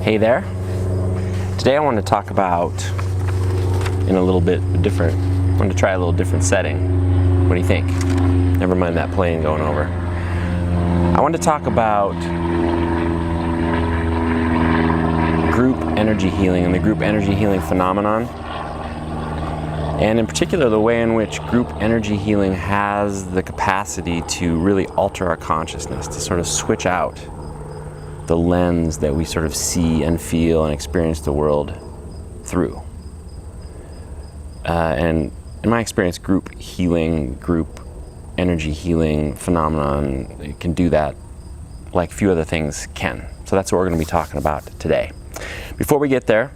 Hey there. Today I want to talk about in a little bit different, I want to try a little different setting. What do you think? Never mind that plane going over. I want to talk about group energy healing and the group energy healing phenomenon. And in particular, the way in which group energy healing has the capacity to really alter our consciousness, to sort of switch out the lens that we sort of see and feel and experience the world through. And in my experience, group healing, group energy healing phenomenon, it can do that like few other things can. So that's what we're going to be talking about today. Before we get there,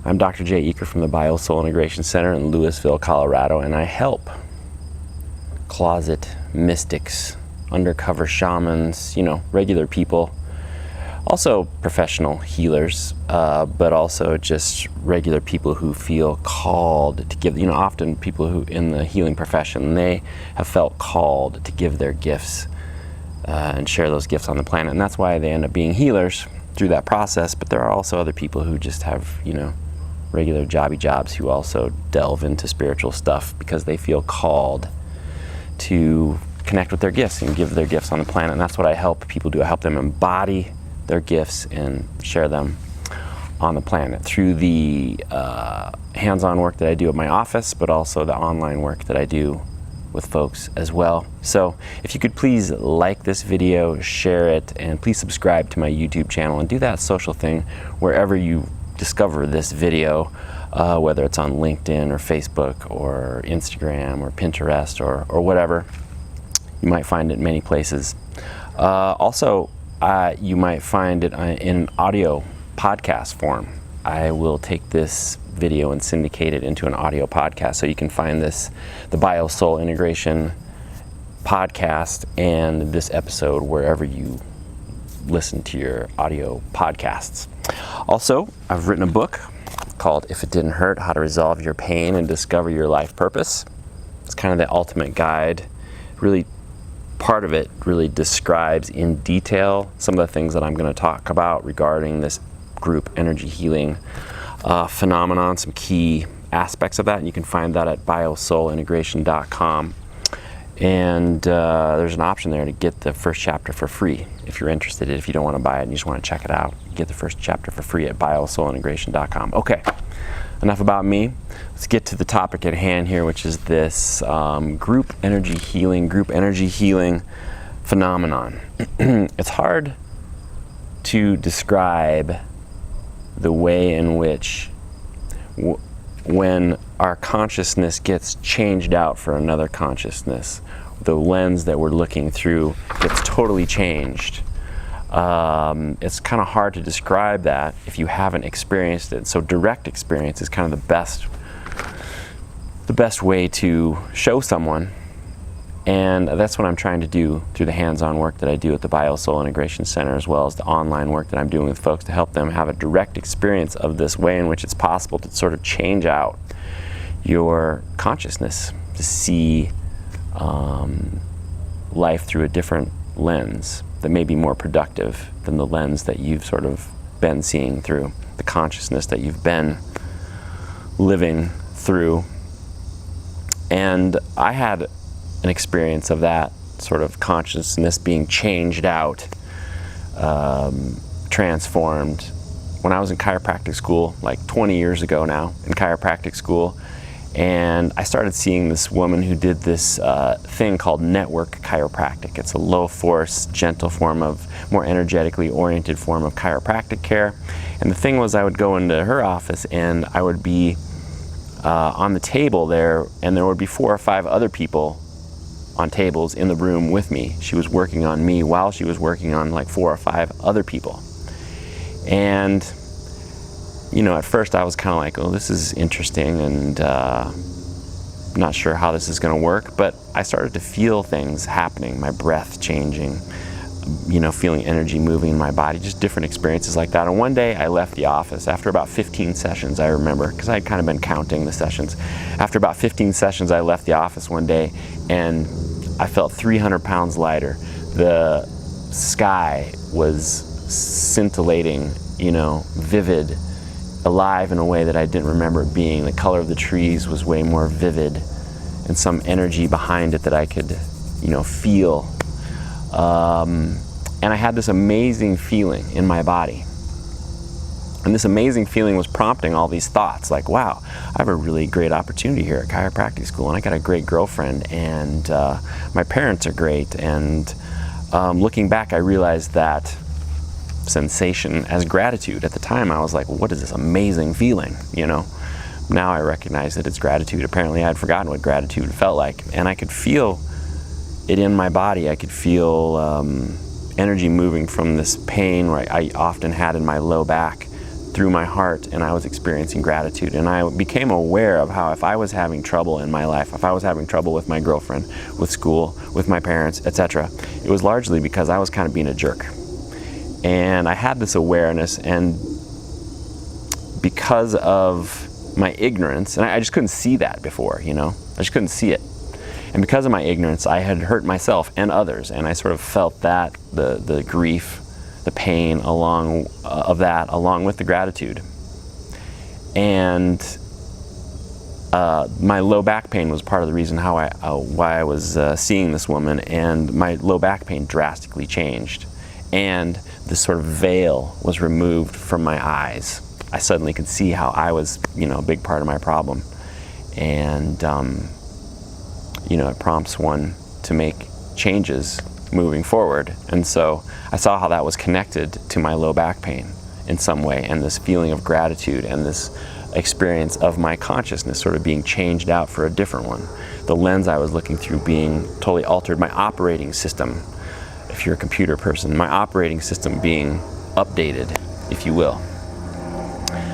I'm Dr. Jay Eaker from the Bio-Soul Integration Center in Louisville, Colorado, and I help closet mystics, undercover shamans, regular people, also professional healers, but also just regular people who feel called to give, often people who in the healing profession, they have felt called to give their gifts and share those gifts on the planet. And that's why they end up being healers through that process. But there are also other people who just have, regular jobby jobs who also delve into spiritual stuff because they feel called to connect with their gifts and give their gifts on the planet. And that's what I help people do. I help them embody their gifts and share them on the planet through the hands-on work that I do at my office, but also the online work that I do with folks as well. So if you could please like this video, share it, and please subscribe to my YouTube channel and do that social thing wherever you discover this video, whether it's on LinkedIn or Facebook or Instagram or Pinterest or whatever. You might find it in many places. Also, you might find it in audio podcast form. I will take this video and syndicate it into an audio podcast, so you can find the Bio-Soul Integration podcast and this episode wherever you listen to your audio podcasts. Also, I've written a book called If It Didn't Hurt, How to Resolve Your Pain and Discover Your Life Purpose. It's kind of the ultimate guide. Really, part of it really describes in detail some of the things that I'm going to talk about regarding this group energy healing phenomenon, some key aspects of that, and you can find that at biosoulintegration.com. And there's an option there to get the first chapter for free if you're interested. If you don't want to buy it and you just want to check it out, you get the first chapter for free at biosoulintegration.com. Okay, enough about me. Let's get to the topic at hand here, which is this group energy healing phenomenon. It's hard to describe the way in which when our consciousness gets changed out for another consciousness, the lens that we're looking through gets totally changed. It's kind of hard to describe that if you haven't experienced it. So direct experience is kind of the best way to show someone. And that's what I'm trying to do through the hands-on work that I do at the Bio-Soul Integration Center, as well as the online work that I'm doing with folks to help them have a direct experience of this way in which it's possible to sort of change out your consciousness, to see life through a different lens that may be more productive than the lens that you've sort of been seeing through, the consciousness that you've been living through. And I had an experience of that sort of consciousness being changed out, transformed, when I was in chiropractic school, like 20 years ago now, in chiropractic school. And I started seeing this woman who did this thing called network chiropractic. It's a low force, gentle form of, more energetically oriented form of chiropractic care. And the thing was, I would go into her office and I would be on the table there, and there would be 4 or 5 other people on tables in the room with me. She was working on me while she was working on like 4 or 5 other people. And at first I was kind of like, oh, this is interesting, and not sure how this is going to work, but I started to feel things happening, my breath changing, feeling energy moving in my body, just different experiences like that. And one day I left the office after about 15 sessions, I remember, because I had kind of been counting the sessions. After about 15 sessions, I left the office one day and I felt 300 pounds lighter. The sky was scintillating vivid, alive in a way that I didn't remember it being. The color of the trees was way more vivid, and some energy behind it that I could, feel. And I had this amazing feeling in my body. And this amazing feeling was prompting all these thoughts, like, wow, I have a really great opportunity here at chiropractic school, and I got a great girlfriend, and my parents are great. And looking back, I realized that sensation as gratitude. At the time, I was like, what is this amazing feeling, Now I recognize that it's gratitude. Apparently, I had forgotten what gratitude felt like, and I could feel it in my body. I could feel energy moving from this pain where I often had in my low back through my heart, and I was experiencing gratitude. And I became aware of how if I was having trouble in my life, if I was having trouble with my girlfriend, with school, with my parents, etc., it was largely because I was kind of being a jerk. And I had this awareness, and because of my ignorance, and I just couldn't see that before, I just couldn't see it. And because of my ignorance, I had hurt myself and others, and I sort of felt that, the grief, the pain along with the gratitude. And my low back pain was part of the reason why I was seeing this woman, and my low back pain drastically changed. And this sort of veil was removed from my eyes. I suddenly could see how I was, a big part of my problem. And, it prompts one to make changes moving forward. And so I saw how that was connected to my low back pain in some way, and this feeling of gratitude and this experience of my consciousness sort of being changed out for a different one. The lens I was looking through being totally altered, my operating system, if you're a computer person, my operating system being updated, if you will.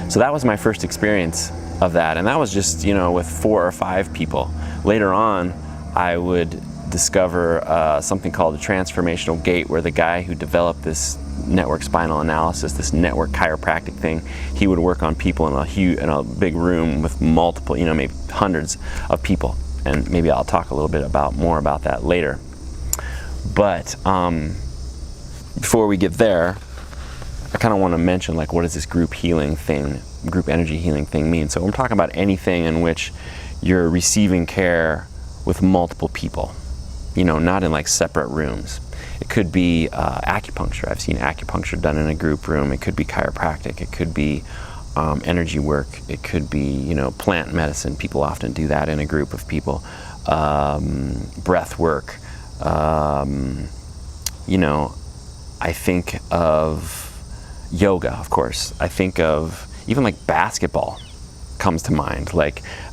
So that was my first experience of that, and that was just, with 4 or 5 people. Later on, I would discover something called the transformational gate, where the guy who developed this network spinal analysis, this network chiropractic thing, he would work on people in a big room with multiple, maybe hundreds of people. And maybe I'll talk a little bit more about that later. But before we get there, I kind of want to mention, what does this group energy healing thing mean? So I'm talking about anything in which you're receiving care with multiple people, not in separate rooms. It could be acupuncture. I've seen acupuncture done in a group room. It could be chiropractic. It could be energy work. It could be, plant medicine. People often do that in a group of people. Breath work. I think of yoga, of course. I think of even basketball comes to mind.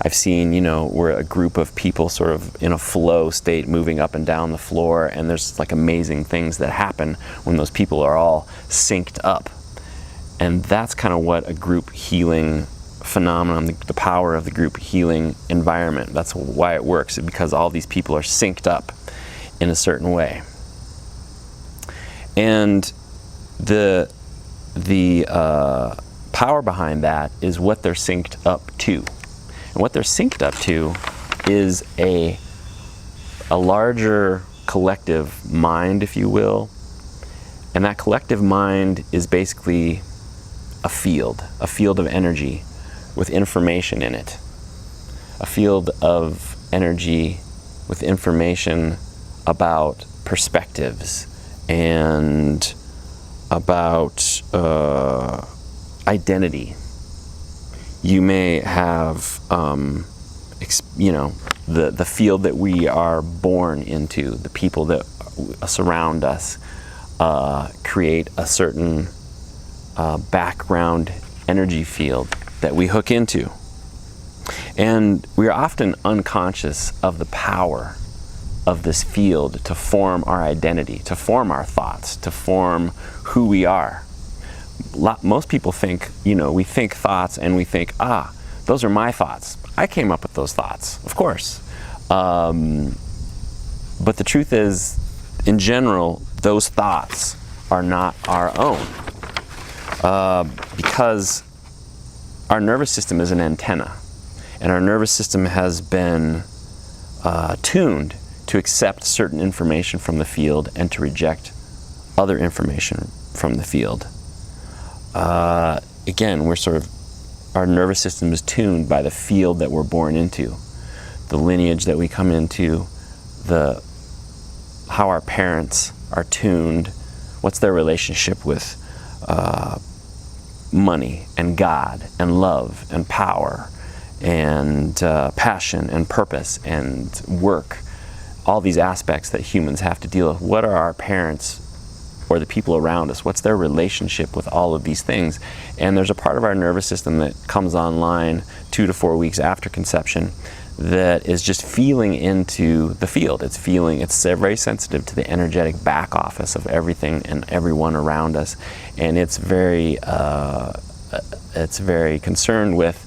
I've seen, where a group of people sort of in a flow state moving up and down the floor, and there's amazing things that happen when those people are all synced up. And that's kind of what a group healing phenomenon, the power of the group healing environment, that's why it works, because all these people are synced up in a certain way. And the power behind that is what they're synced up to. And what they're synced up to is a larger collective mind, if you will. And that collective mind is basically a field of energy with information in it. A field of energy with information about perspectives and about identity. You may have, the field that we are born into, the people that surround us, create a certain background energy field that we hook into. And we are often unconscious of the power of this field to form our identity, to form our thoughts, to form who we are. Most people think, we think thoughts and we think, those are my thoughts. I came up with those thoughts, of course. But the truth is, in general, those thoughts are not our own. Because our nervous system is an antenna, and our nervous system has been tuned to accept certain information from the field and to reject other information from the field. again, our nervous system is tuned by the field that we're born into, the lineage that we come into, how our parents are tuned, what's their relationship with money and God and love and power and passion and purpose and work, all these aspects that humans have to deal with. What are our parents or the people around us? What's their relationship with all of these things? And there's a part of our nervous system that comes online 2 to 4 weeks after conception that is just feeling into the field. It's very sensitive to the energetic back office of everything and everyone around us, and it's very concerned with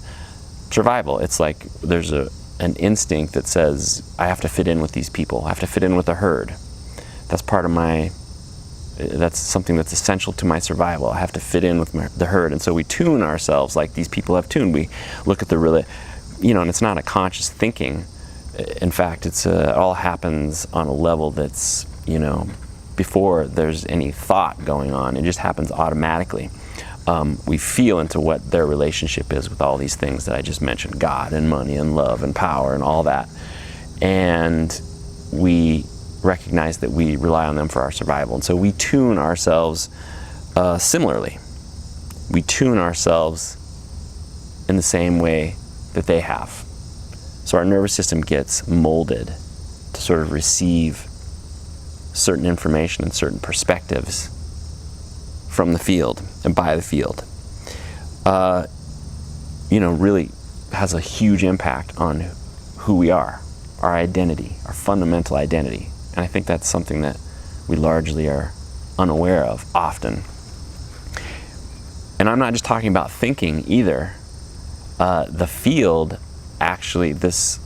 survival. It's like there's an instinct that says, I have to fit in with these people. I have to fit in with the herd. That's something that's essential to my survival. I have to fit in with the herd. And so we tune ourselves like these people have tuned. We look at and it's not a conscious thinking. In fact, it all happens on a level that's, before there's any thought going on. It just happens automatically. We feel into what their relationship is with all these things that I just mentioned, God and money and love and power and all that. And we recognize that we rely on them for our survival. And so we tune ourselves similarly. We tune ourselves in the same way that they have. So our nervous system gets molded to sort of receive certain information and certain perspectives from the field and by the field. Really has a huge impact on who we are, our identity, our fundamental identity. And I think that's something that we largely are unaware of often. And I'm not just talking about thinking either. The field, actually, this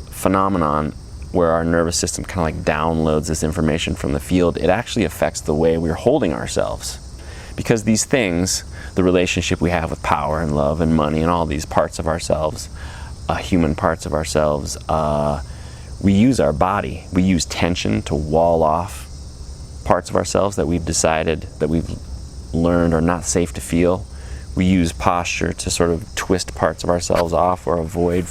phenomenon where our nervous system kind of like downloads this information from the field, it actually affects the way we're holding ourselves. Because these things, the relationship we have with power and love and money and all these parts of ourselves, human parts of ourselves, we use our body. We use tension to wall off parts of ourselves that we've decided, that we've learned are not safe to feel. We use posture to sort of twist parts of ourselves off or avoid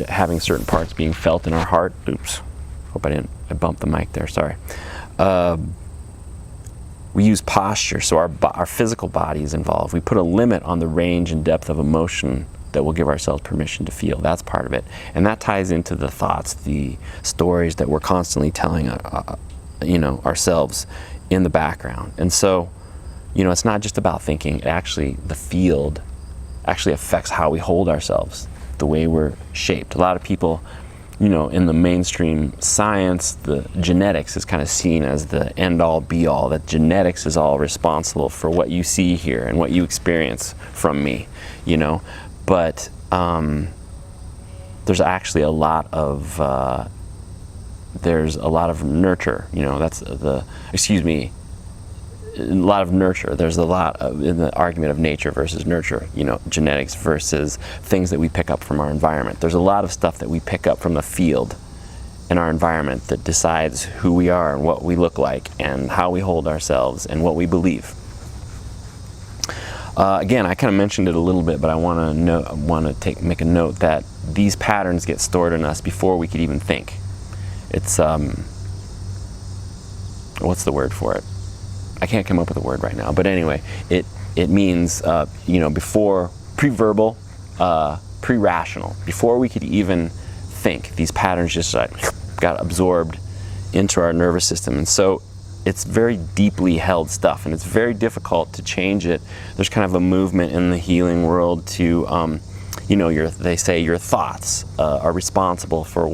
having certain parts being felt in our heart. Oops, hope I bumped the mic there, sorry. We use posture, so our physical body is involved. We put a limit on the range and depth of emotion that will give ourselves permission to feel. That's part of it. And that ties into the thoughts, the stories that we're constantly telling ourselves in the background. And so, it's not just about thinking. The field actually affects how we hold ourselves, the way we're shaped. A lot of people, in the mainstream science, the genetics is kind of seen as the end-all, be-all, that genetics is all responsible for what you see here and what you experience from me, But there's actually a lot of nurture, a lot of nurture. There's a lot in the argument of nature versus nurture, genetics versus things that we pick up from our environment. There's a lot of stuff that we pick up from the field in our environment that decides who we are and what we look like and how we hold ourselves and what we believe. Again, I kind of mentioned it a little bit, but I want to make a note that these patterns get stored in us before we could even think. It's what's the word for it? I can't come up with a word right now, but anyway, it means before pre-verbal, pre-rational, before we could even think. These patterns just got absorbed into our nervous system, and so it's very deeply held stuff, and it's very difficult to change it. There's kind of a movement in the healing world to, they say your thoughts are responsible for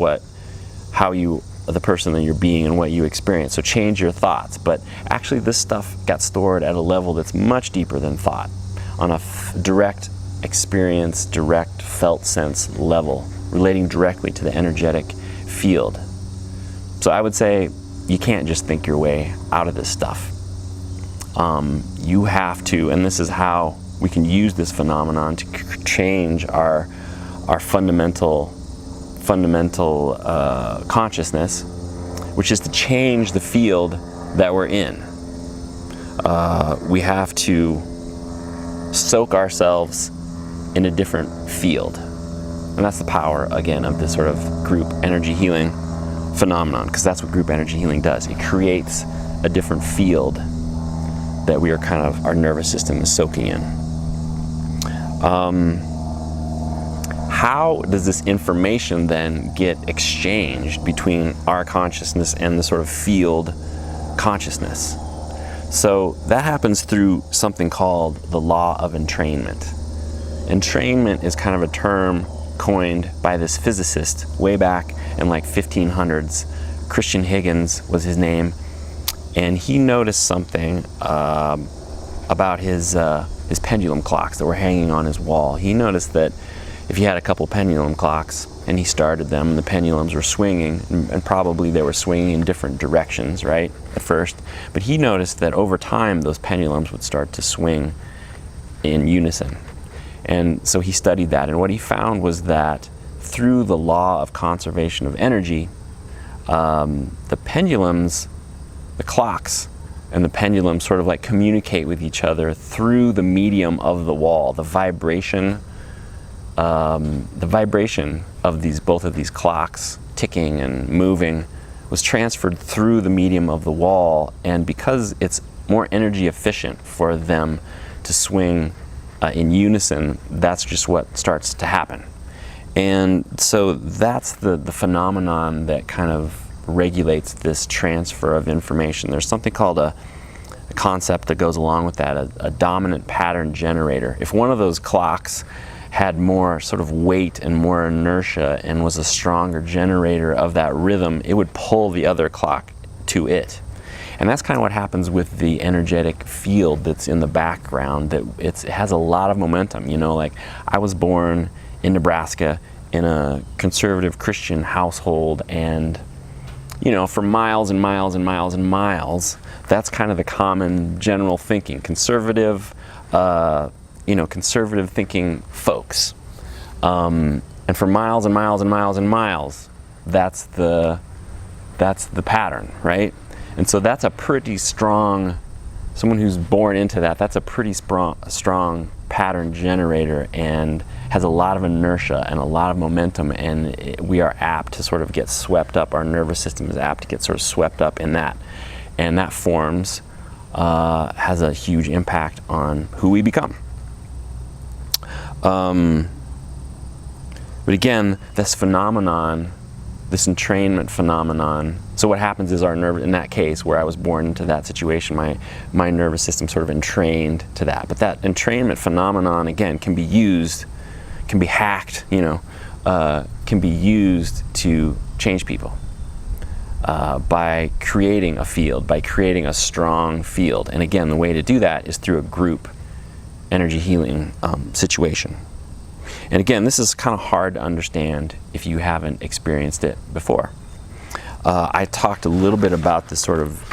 the person that you're being and what you experience. So change your thoughts. But actually this stuff got stored at a level that's much deeper than thought, on a direct experience, direct felt sense level, relating directly to the energetic field. So I would say you can't just think your way out of this stuff. You have to, and this is how we can use this phenomenon to change our fundamental consciousness, which is to change the field that we're in. We have to soak ourselves in a different field. And that's the power, again, of this sort of group energy healing phenomenon, because that's what group energy healing does. It creates a different field that we are kind of, our nervous system is soaking in. How does this information then get exchanged between our consciousness and the sort of field consciousness? So that happens through something called the law of entrainment. Entrainment is kind of a term coined by this physicist way back in like 1500s. Christian Huygens was his name, and he noticed something about his pendulum clocks that were hanging on his wall. He noticed that if he had a couple pendulum clocks and he started them and the pendulums were swinging, and probably they were swinging in different directions, right, at first, but he noticed that over time those pendulums would start to swing in unison. And so he studied that, and what he found was that through the law of conservation of energy, the pendulums, the clocks and the pendulum sort of like communicate with each other through the medium of the wall. The vibration of both of these clocks ticking and moving was transferred through the medium of the wall, and because it's more energy efficient for them to swing in unison, that's just what starts to happen. And so that's the phenomenon that kind of regulates this transfer of information. There's something called a concept that goes along with that, a dominant pattern generator. If one of those clocks had more sort of weight and more inertia and was a stronger generator of that rhythm, it would pull the other clock to it. And that's kind of what happens with the energetic field that's in the background, that it has a lot of momentum. You know, like I was born in Nebraska in a conservative Christian household, and you know, for miles and miles and miles and miles, that's kind of the common general thinking. Conservative, conservative thinking folks. And for miles and miles and miles and miles, that's the pattern, right? And so that's a pretty strong, someone who's born into that, that's a pretty strong pattern generator and has a lot of inertia and a lot of momentum, and we are apt to sort of get swept up, our nervous system is apt to get sort of swept up in that. And that forms, has a huge impact on who we become. But again, this phenomenon, this entrainment phenomenon, so what happens is our nerve, in that case where I was born into that situation, my nervous system sort of entrained to that. But that entrainment phenomenon, again, can be used, can be hacked, can be used to change people by creating a field, by creating a strong field. And again, the way to do that is through a group energy healing situation. And again, this is kind of hard to understand if you haven't experienced it before. I talked a little bit about this sort of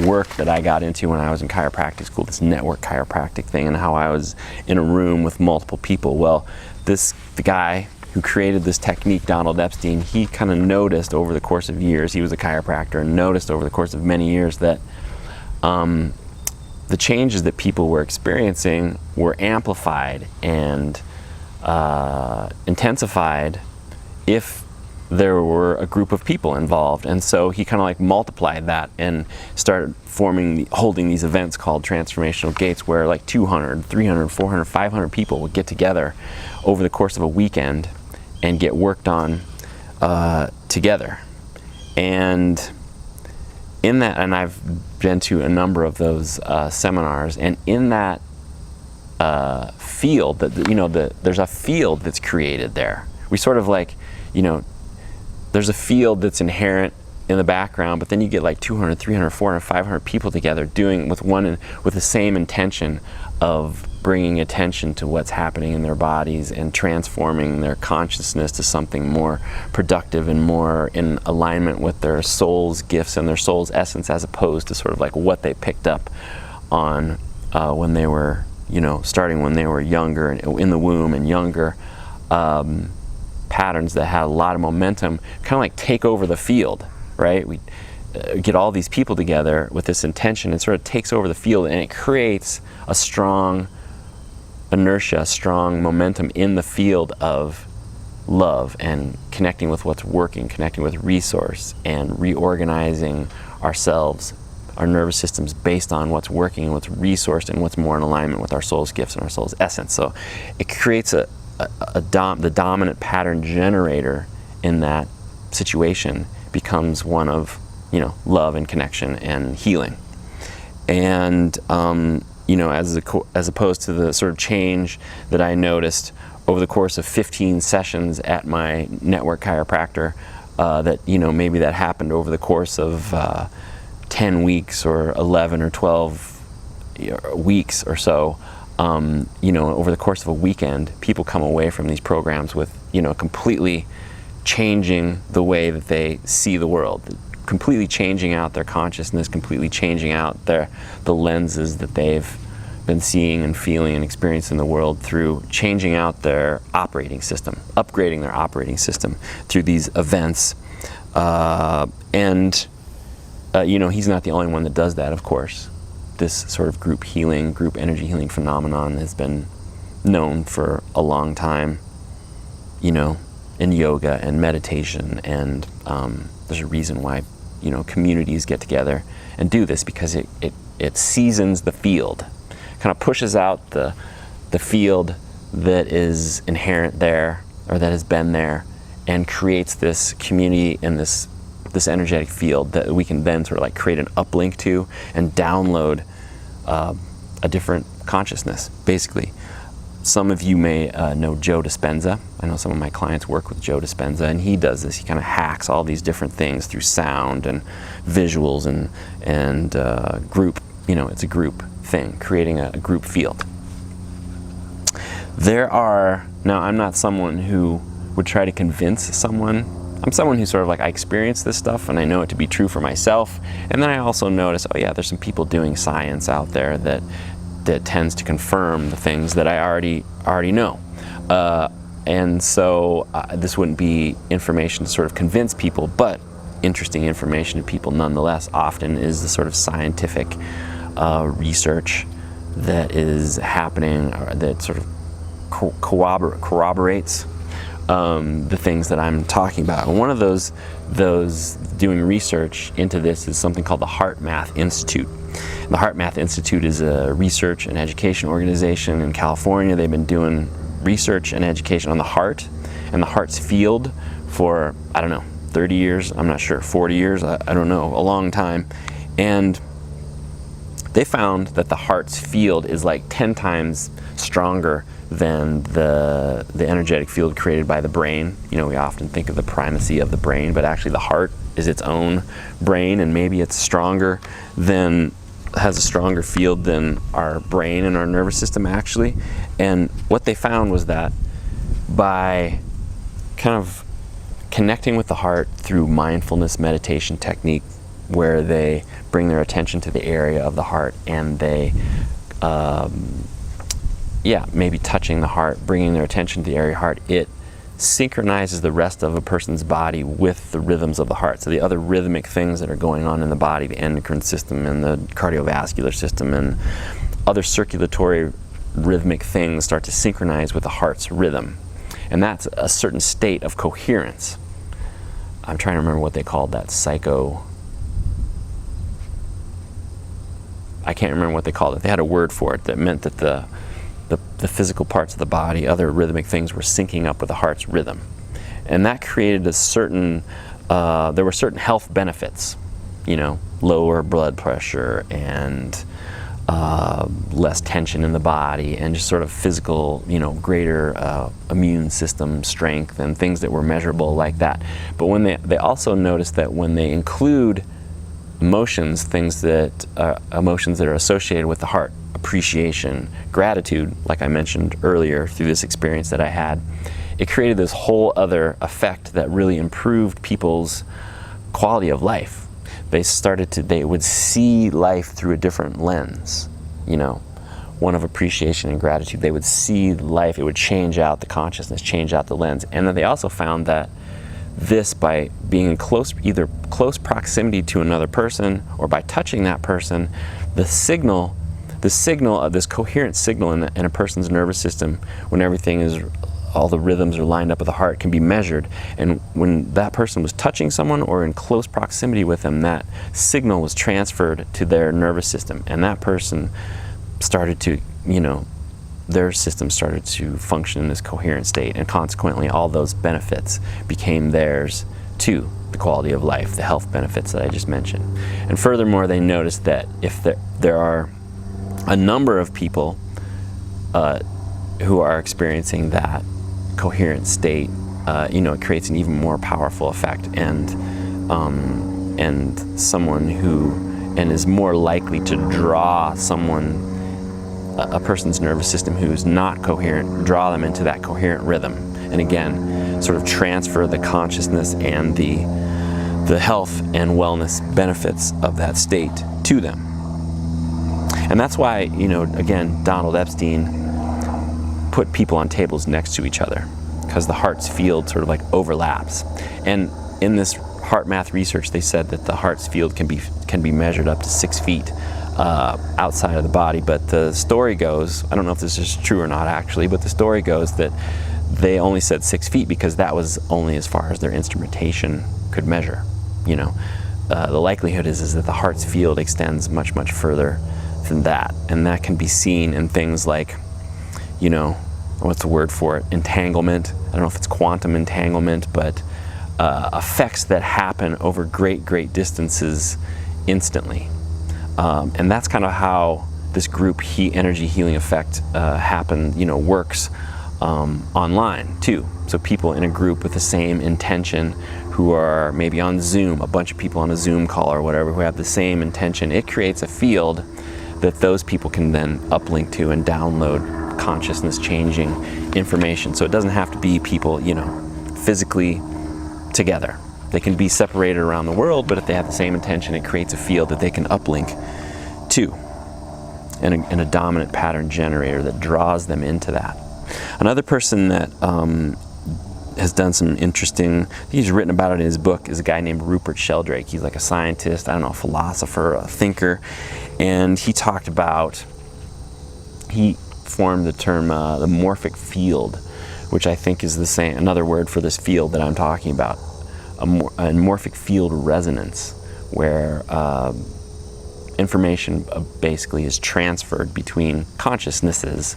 work that I got into when I was in chiropractic school, this network chiropractic thing, and how I was in a room with multiple people. Well, the guy who created this technique, Donald Epstein, he kind of noticed over the course of years, he was a chiropractor, and noticed over the course of many years that the changes that people were experiencing were amplified and intensified if there were a group of people involved. And so he kind of like multiplied that and started holding these events called transformational gates, where like 200, 300, 400, 500 people would get together over the course of a weekend and get worked on together. And in that, and I've been to a number of those seminars, and in that field, there's a field that's created there. We sort of like, there's a field that's inherent in the background, but then you get like 200, 300, 400, 500 people together doing with the same intention of bringing attention to what's happening in their bodies and transforming their consciousness to something more productive and more in alignment with their soul's gifts and their soul's essence, as opposed to sort of like what they picked up on when they were, starting when they were younger and in the womb, and younger patterns that had a lot of momentum kind of like take over the field, right? We get all these people together with this intention, and sort of takes over the field, and it creates a strong inertia, strong momentum in the field of love and connecting with what's working, connecting with resource, and reorganizing ourselves, our nervous systems based on what's working and what's resourced and what's more in alignment with our soul's gifts and our soul's essence. So it creates the dominant pattern generator in that situation becomes one of, love and connection and healing. And as opposed to the sort of change that I noticed over the course of 15 sessions at my network chiropractor, that maybe that happened over the course of 10 weeks or 11 or 12 weeks or so. Over the course of a weekend, people come away from these programs with completely changing the way that they see the world, completely changing out their consciousness, completely changing out the lenses that they've been seeing and feeling and experiencing the world through changing out their operating system, upgrading their operating system through these events. He's not the only one that does that, of course. This sort of group healing, group energy healing phenomenon has been known for a long time, in yoga and meditation, and there's a reason why, communities get together and do this, because it seasons the field, kind of pushes out the field that is inherent there, or that has been there, and creates this community and this energetic field that we can then sort of like create an uplink to and download a different consciousness, basically. Some of you may know Joe Dispenza. I know some of my clients work with Joe Dispenza, and he does this. He kind of hacks all these different things through sound and visuals and group. It's a group thing, creating a group field. Now I'm not someone who would try to convince someone. I'm someone who sort of I experience this stuff and I know it to be true for myself. And then I also notice, there's some people doing science out there that tends to confirm the things that I already know. And so this wouldn't be information to sort of convince people, but interesting information to people nonetheless. Often is the sort of scientific research that is happening, or that sort of corroborates the things that I'm talking about. And one of those doing research into this is something called the HeartMath Institute. The HeartMath Institute is a research and education organization in California. They've been doing research and education on the heart and the heart's field for, 30 years, I'm not sure, 40 years, I don't know, a long time. And they found that the heart's field is 10 times stronger than the energetic field created by the brain. We often think of the primacy of the brain, but actually the heart is its own brain, and maybe it's has a stronger field than our brain and our nervous system actually. And what they found was that by kind of connecting with the heart through mindfulness meditation technique, where they bring their attention to the area of the heart and they maybe touching the heart, bringing their attention to the area of the heart, it synchronizes the rest of a person's body with the rhythms of the heart. So the other rhythmic things that are going on in the body, the endocrine system and the cardiovascular system and other circulatory rhythmic things, start to synchronize with the heart's rhythm. And that's a certain state of coherence. I'm trying to remember what they called that, I can't remember what they called it. They had a word for it that meant that the physical parts of the body, other rhythmic things, were syncing up with the heart's rhythm. And that created there were certain health benefits, lower blood pressure and less tension in the body, and just sort of physical, greater immune system strength and things that were measurable like that. But when they also noticed that when they include emotions, emotions that are associated with the heart, appreciation, gratitude, like I mentioned earlier through this experience that I had, it created this whole other effect that really improved people's quality of life. They would see life through a different lens, one of appreciation and gratitude. They would see life, it would change out the consciousness, change out the lens. And then they also found that this, by being in either close proximity to another person or by touching that person, the signal the signal of this coherent signal in a person's nervous system, when all the rhythms are lined up with the heart, can be measured. And when that person was touching someone or in close proximity with them, that signal was transferred to their nervous system, and that person started to, their system started to function in this coherent state, and consequently all those benefits became theirs too, the quality of life, the health benefits that I just mentioned. And furthermore, they noticed that if there are a number of people who are experiencing that coherent state, it creates an even more powerful effect, and someone who is more likely to draw a person's nervous system who's not coherent, draw them into that coherent rhythm, and again sort of transfer the consciousness and the health and wellness benefits of that state to them. And that's why, again, Donald Epstein put people on tables next to each other, because the heart's field sort of like overlaps. And in this HeartMath research, they said that the heart's field can be measured up to 6 feet outside of the body. But the story goes, I don't know if this is true or not actually, but the story goes that they only said 6 feet because that was only as far as their instrumentation could measure. The likelihood is that the heart's field extends much, much further than that, and that can be seen in things like, what's the word for it? Entanglement. I don't know if it's quantum entanglement, but effects that happen over great, great distances instantly. And that's kind of how this group energy healing effect works online too. So people in a group with the same intention, who are maybe on Zoom, a bunch of people on a Zoom call or whatever, who have the same intention, it creates a field that those people can then uplink to and download consciousness changing information. So it doesn't have to be people, physically together. They can be separated around the world, but if they have the same intention, it creates a field that they can uplink to, and a dominant pattern generator that draws them into that. Another person that has done some interesting, he's written about it in his book, is a guy named Rupert Sheldrake. He's like a scientist, a philosopher, a thinker, and he formed the term the morphic field, which I think is another word for this field that I'm talking about, a morphic field resonance, where information basically is transferred between consciousnesses,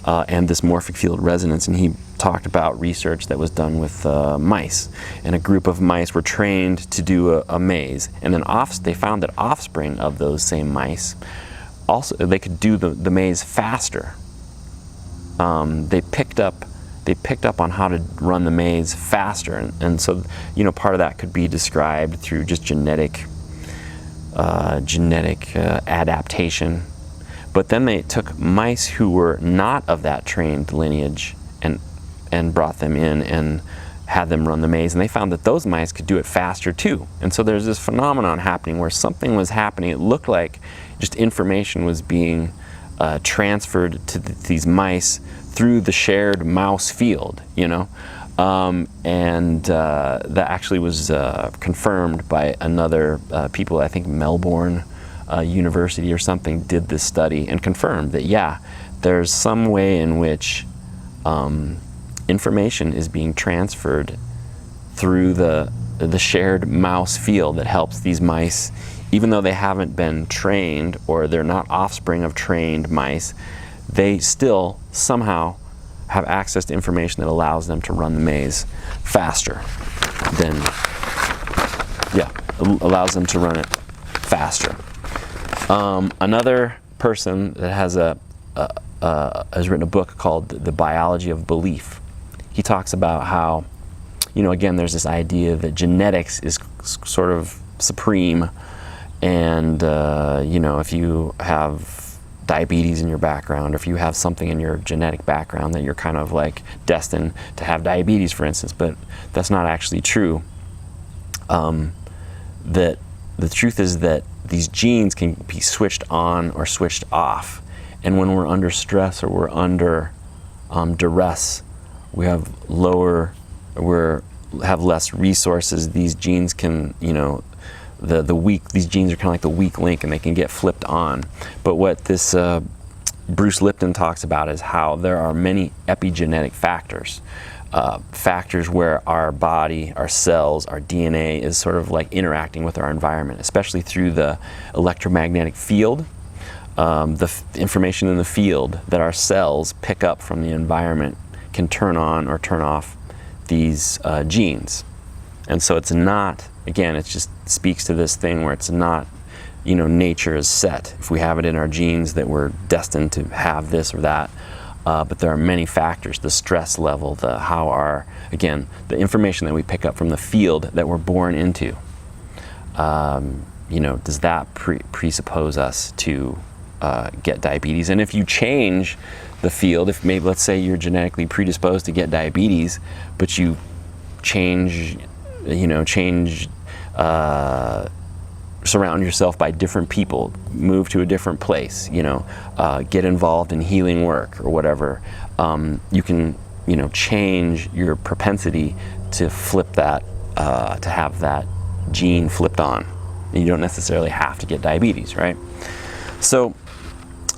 and this morphic field resonance. And he talked about research that was done with mice, and a group of mice were trained to do a maze, and then they found that offspring of those same mice also, they could do the maze faster. They picked up on how to run the maze faster, and so part of that could be described through just genetic adaptation. But then they took mice who were not of that trained lineage and brought them in and had them run the maze, and they found that those mice could do it faster too. And so there's this phenomenon happening where something was happening. It looked like just information was being transferred to these mice through the shared mouse field, and that actually was confirmed by another people, I think Melbourne University or something, did this study and confirmed that there's some way in which information is being transferred through the shared mouse field that helps these mice, even though they haven't been trained or they're not offspring of trained mice, they still somehow have access to information that allows them to run the maze faster allows them to run it faster. Another person that has written a book called The Biology of Belief. He talks about how, again, there's this idea that genetics is sort of supreme, and if you have diabetes in your background, or if you have something in your genetic background, that you're kind of like destined to have diabetes, for instance. But that's not actually true. That the truth is that these genes can be switched on or switched off, and when we're under stress or we're under duress, we have less resources. These genes can these genes are kind of like the weak link, and they can get flipped on. But what this Brice Lipton talks about is how there are many epigenetic factors, factors where our body, our cells, our DNA is sort of like interacting with our environment, especially through the electromagnetic field, the information in the field that our cells pick up from the environment can turn on or turn off these genes. And so it's not, again, it just speaks to this thing where it's not, you know, nature is set. If we have it in our genes that we're destined to have this or that, but there are many factors, the stress level, again, the information that we pick up from the field that we're born into. You know, does that presuppose us to get diabetes? And if you change the field, if maybe, let's say you're genetically predisposed to get diabetes, but you change, surround yourself by different people, move to a different place, get involved in healing work or whatever, you can, change your propensity to flip that, to have that gene flipped on. And you don't necessarily have to get diabetes, right? So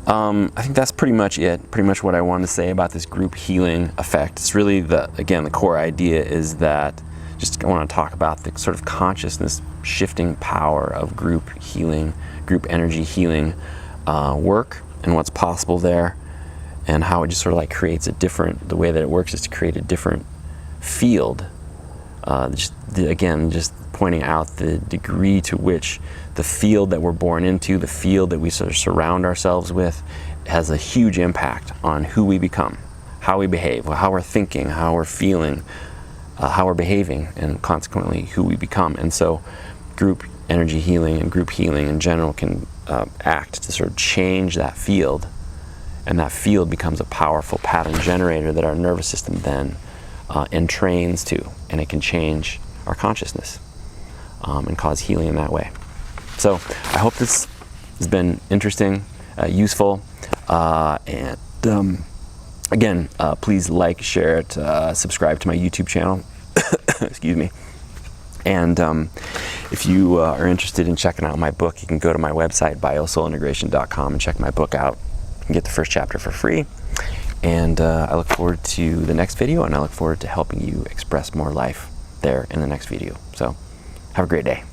I think that's pretty much it, pretty much what I wanted to say about this group healing effect. It's really the core idea is that I want to talk about the sort of consciousness shifting power of group healing, group energy healing work, and what's possible there, and how it just sort of like creates the way that it works is to create a different field. Just pointing out the degree to which the field that we're born into, the field that we sort of surround ourselves with, has a huge impact on who we become, how we behave, how we're thinking, how we're feeling, how we're behaving, and consequently who we become. And so group energy healing and group healing in general can act to sort of change that field, and that field becomes a powerful pattern generator that our nervous system then entrains to, and it can change our consciousness and cause healing in that way. So I hope this has been interesting, useful, and again, please like, share it, subscribe to my YouTube channel. Excuse me. And if you are interested in checking out my book, you can go to my website, biosoulintegration.com, and check my book out. You can get the first chapter for free. And I look forward to the next video, and I look forward to helping you express more life there in the next video. So have a great day.